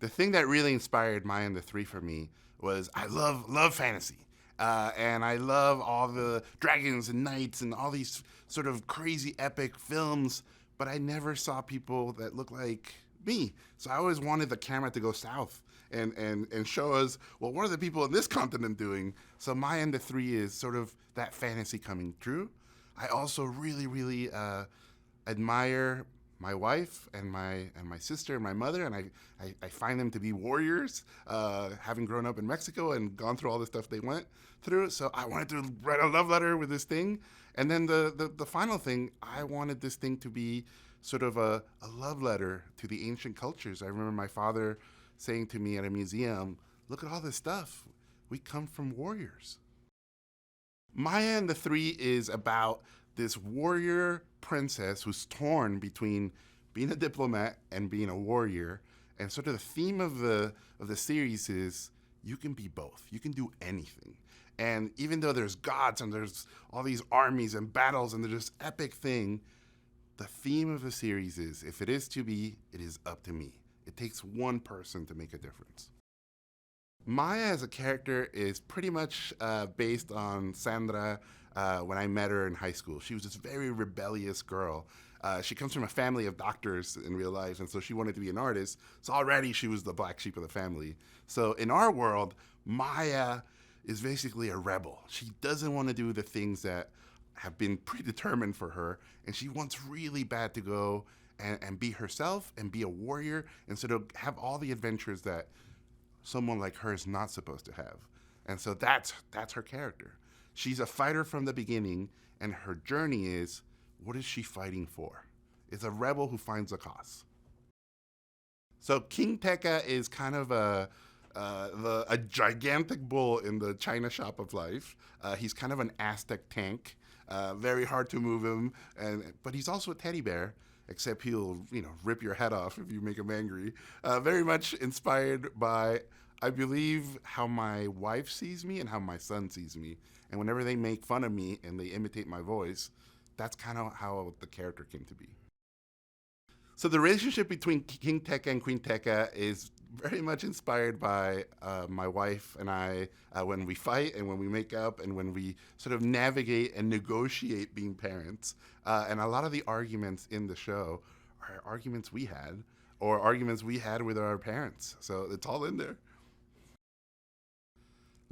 The thing that really inspired Maya and the Three for me was I love fantasy. And I love all the dragons and knights and all these sort of crazy epic films, but I never saw people that look like me. So I always wanted the camera to go south and show us, well, what are the people in this continent doing? So Maya and the Three is sort of that fantasy coming true. I also really admire my wife and my sister and my mother, and I find them to be warriors, having grown up in Mexico and gone through all the stuff they went through. So I wanted to write a love letter with this thing. And then the final thing, I wanted this thing to be sort of a love letter to the ancient cultures. I remember my father saying to me at a museum, look at all this stuff. We come from warriors. Maya and the Three is about this warrior princess who's torn between being a diplomat and being a warrior. And sort of the theme of the series is you can be both. You can do anything. And even though there's gods and there's all these armies and battles and there's this epic thing, the theme of the series is if it is to be, it is up to me. It takes one person to make a difference. Maya as a character is pretty much based on Sandra when I met her in high school. She was this very rebellious girl. She comes from a family of doctors in real life, and so she wanted to be an artist. So already she was the black sheep of the family. So in our world, Maya is basically a rebel. She doesn't want to do the things that have been predetermined for her, and she wants really bad to go and be herself and be a warrior and sort of have all the adventures that someone like her is not supposed to have. And so that's her character. She's a fighter from the beginning, and her journey is, what is she fighting for? It's a rebel who finds a cause. So King Teca is kind of a gigantic bull in the China shop of life. He's kind of an Aztec tank, very hard to move him, but he's also a teddy bear, except he'll rip your head off if you make him angry. Very much inspired by, I believe, how my wife sees me and how my son sees me. And whenever they make fun of me and they imitate my voice, that's kind of how the character came to be. So the relationship between King Teca and Queen Teca is very much inspired by my wife and I when we fight and when we make up and when we sort of navigate and negotiate being parents. And a lot of the arguments in the show are arguments we had or arguments we had with our parents. So it's all in there.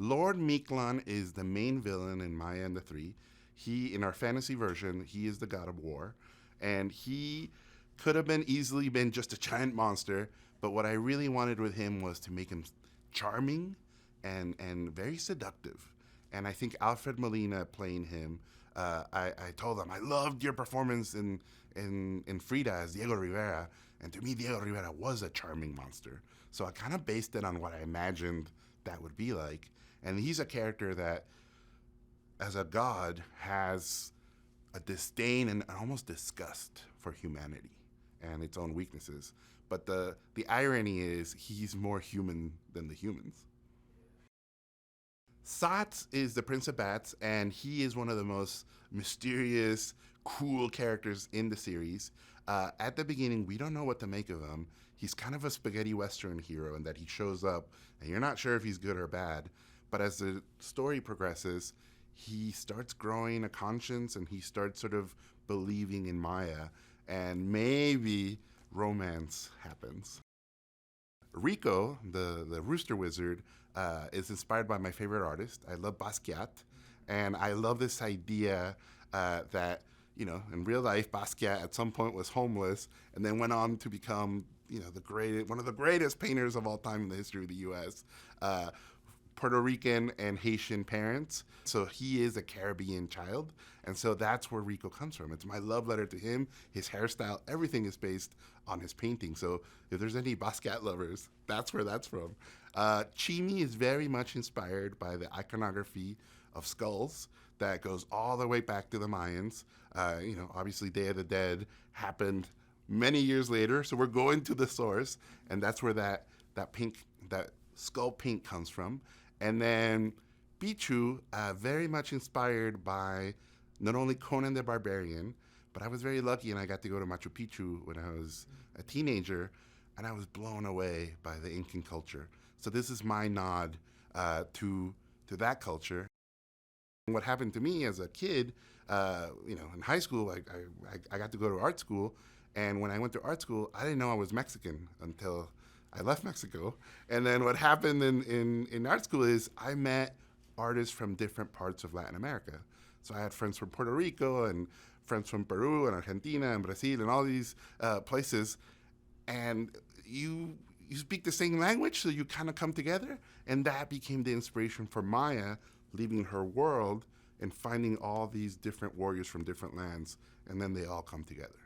Lord Miquelon is the main villain in Maya and the Three. He, in our fantasy version, he is the god of war. And he could have easily been just a giant monster, but what I really wanted with him was to make him charming and very seductive. And I think Alfred Molina playing him, I told him, I loved your performance in Frida as Diego Rivera, and to me, Diego Rivera was a charming monster. So I kind of based it on what I imagined that would be like. And he's a character that, as a god, has a disdain and almost disgust for humanity and its own weaknesses. But the irony is he's more human than the humans. Satz is the Prince of Bats, and he is one of the most mysterious, cool characters in the series. At the beginning, we don't know what to make of him. He's kind of a spaghetti western hero in that he shows up, and you're not sure if he's good or bad. But as the story progresses, he starts growing a conscience, and he starts sort of believing in Maya, and maybe romance happens. Rico, the rooster wizard, is inspired by my favorite artist. I love Basquiat, and I love this idea that, in real life, Basquiat at some point was homeless and then went on to become, one of the greatest painters of all time in the history of the U.S. Puerto Rican and Haitian parents. So he is a Caribbean child. And so that's where Rico comes from. It's my love letter to him, his hairstyle, everything is based on his painting. So if there's any Basquiat lovers, that's where that's from. Chimi is very much inspired by the iconography of skulls that goes all the way back to the Mayans. Obviously Day of the Dead happened many years later. So we're going to the source, and that's where that skull paint comes from. And then Pichu, very much inspired by not only Conan the Barbarian, but I was very lucky and I got to go to Machu Picchu when I was a teenager. and I was blown away by the Incan culture. So this is my nod to that culture. What happened to me as a kid, in high school, I got to go to art school, and when I went to art school, I didn't know I was Mexican until I left Mexico. And then what happened in art school is I met artists from different parts of Latin America. So I had friends from Puerto Rico and friends from Peru and Argentina and Brazil and all these places, and you speak the same language, so you kind of come together, and that became the inspiration for Maya leaving her world and finding all these different warriors from different lands, and then they all come together.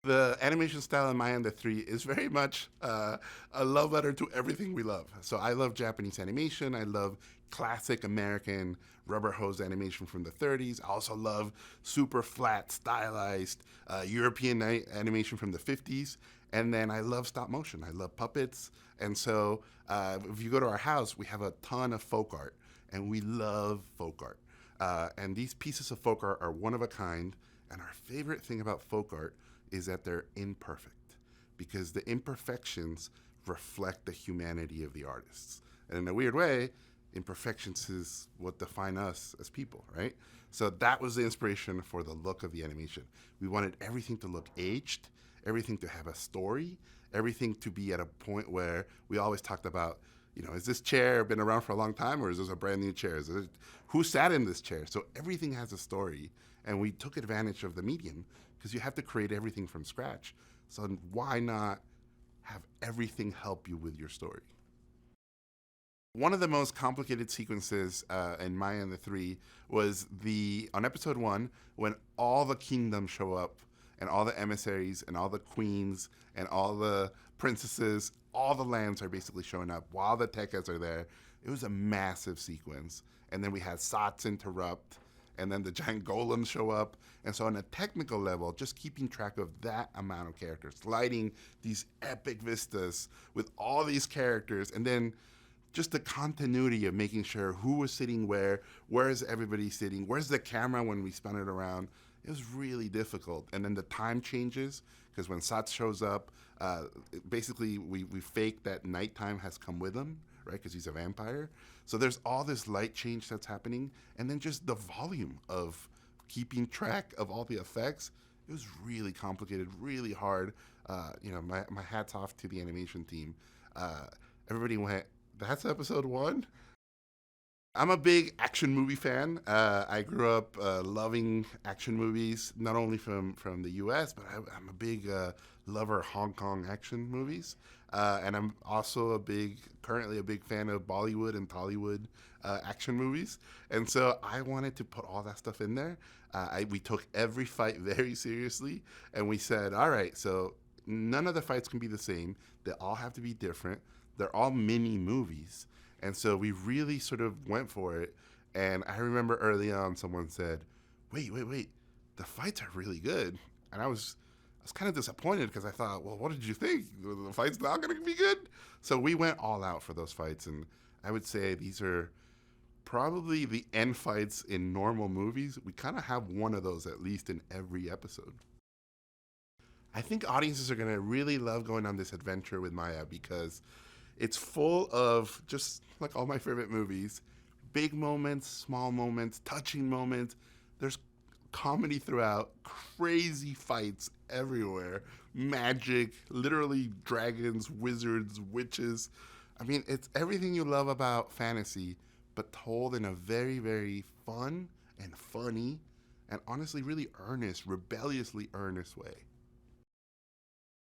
The animation style in Maya and the Three is very much a love letter to everything we love. So I love Japanese animation. I love classic American rubber hose animation from the 30s. I also love super flat, stylized European animation from the 50s. And then I love stop motion. I love puppets. And so if you go to our house, we have a ton of folk art, and we love folk art. And these pieces of folk art are one of a kind. And our favorite thing about folk art is that they're imperfect, because the imperfections reflect the humanity of the artists. And in a weird way, imperfections is what define us as people, right? So that was the inspiration for the look of the animation. We wanted everything to look aged, everything to have a story, everything to be at a point where we always talked about, is this chair been around for a long time, or is this a brand new chair? Who sat in this chair? So everything has a story, and we took advantage of the medium, because you have to create everything from scratch. So why not have everything help you with your story? One of the most complicated sequences in Maya and the Three was on episode 1, when all the kingdoms show up, and all the emissaries, and all the queens, and all the princesses, all the lands are basically showing up while the Tecas are there. It was a massive sequence. And then we had Sats interrupt, and then the giant golems show up. And so on a technical level, just keeping track of that amount of characters, lighting these epic vistas with all these characters, and then just the continuity of making sure who was sitting where is everybody sitting, where's the camera when we spun it around. It was really difficult. And then the time changes, because when Sats shows up, basically we fake that nighttime has come with him, right, because he's a vampire. So there's all this light change that's happening, and then just the volume of keeping track of all the effects. It was really complicated, really hard. My hat's off to the animation team. Everybody went, that's episode 1? I'm a big action movie fan. I grew up loving action movies, not only from the U.S., but I'm a big lover of Hong Kong action movies. And I'm also currently a big fan of Bollywood and Tollywood action movies. And so I wanted to put all that stuff in there. We took every fight very seriously, and we said, all right, so none of the fights can be the same. They all have to be different. They're all mini movies. And so we really sort of went for it. And I remember early on someone said, wait, the fights are really good. And I was kind of disappointed, because I thought, well, what did you think? The fight's not going to be good? So we went all out for those fights. And I would say these are probably the end fights in normal movies. We kind of have one of those at least in every episode. I think audiences are going to really love going on this adventure with Maya, because it's full of, just like all my favorite movies, big moments, small moments, touching moments. There's comedy throughout, crazy fights everywhere, magic, literally dragons, wizards, witches. I mean, it's everything you love about fantasy, but told in a very, very fun and funny and honestly really earnest, rebelliously earnest way.